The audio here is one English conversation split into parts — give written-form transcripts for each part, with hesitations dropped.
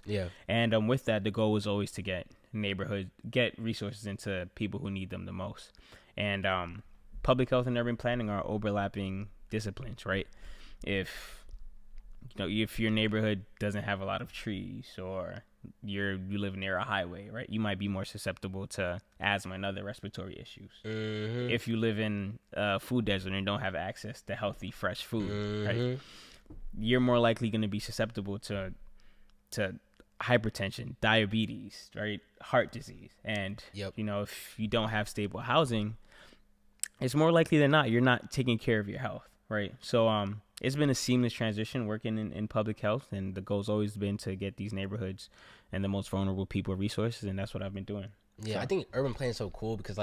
Yeah. And with that, the goal was always to get resources into people who need them the most. And public health and urban planning are overlapping disciplines, right? If if your neighborhood doesn't have a lot of trees, or you live near a highway, right, you might be more susceptible to asthma and other respiratory issues. If you live in a food desert and don't have access to healthy, fresh food, right, you're more likely going to be susceptible to hypertension, diabetes, right, heart disease. And if you don't have stable housing, it's more likely than not you're not taking care of your health, right? So it's been a seamless transition working in public health, and the goal's always been to get these neighborhoods and the most vulnerable people resources, and that's what I've been doing. Yeah, so I think urban planning is so cool because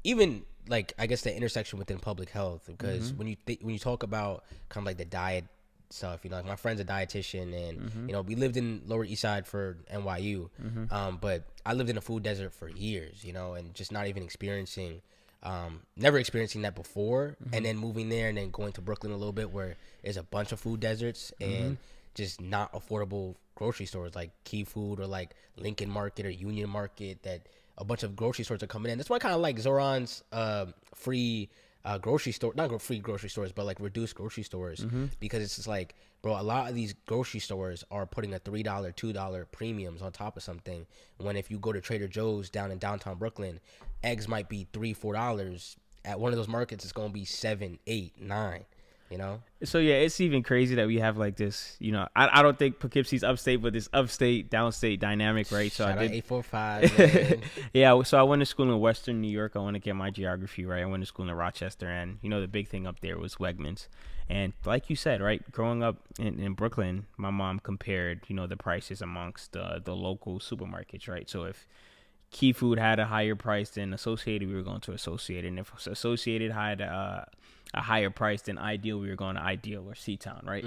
even I guess the intersection within public health, because when you talk about kind of like the diet stuff, like my friend's a dietitian, and we lived in Lower East Side for NYU, but I lived in a food desert for years, and just not even never experiencing that before, and then moving there and then going to Brooklyn a little bit where there's a bunch of food deserts and just not affordable grocery stores like Key Food or like Lincoln Market or Union Market, that a bunch of grocery stores are coming in. That's why I kind of like Zoran's free grocery store, not free grocery stores, but like reduced grocery stores, because it's just like, bro, a lot of these grocery stores are putting a $3, $2 premiums on top of something, when if you go to Trader Joe's down in downtown Brooklyn, eggs might be $3, $4. At one of those markets, it's going to be 7, 8, 9. So yeah, it's even crazy that we have like this, I don't think Poughkeepsie's upstate, but this upstate downstate dynamic, right? So Shout I did 845. Yeah, so I went to school in Western New York. I want to get my geography right. I went to school in Rochester, and the big thing up there was Wegmans. And like you said, right, growing up in Brooklyn, my mom compared the prices amongst the local supermarkets, right? So if Key Food had a higher price than Associated, we were going to Associated, and if Associated had a higher price than Ideal, we were going to Ideal or C-Town, right?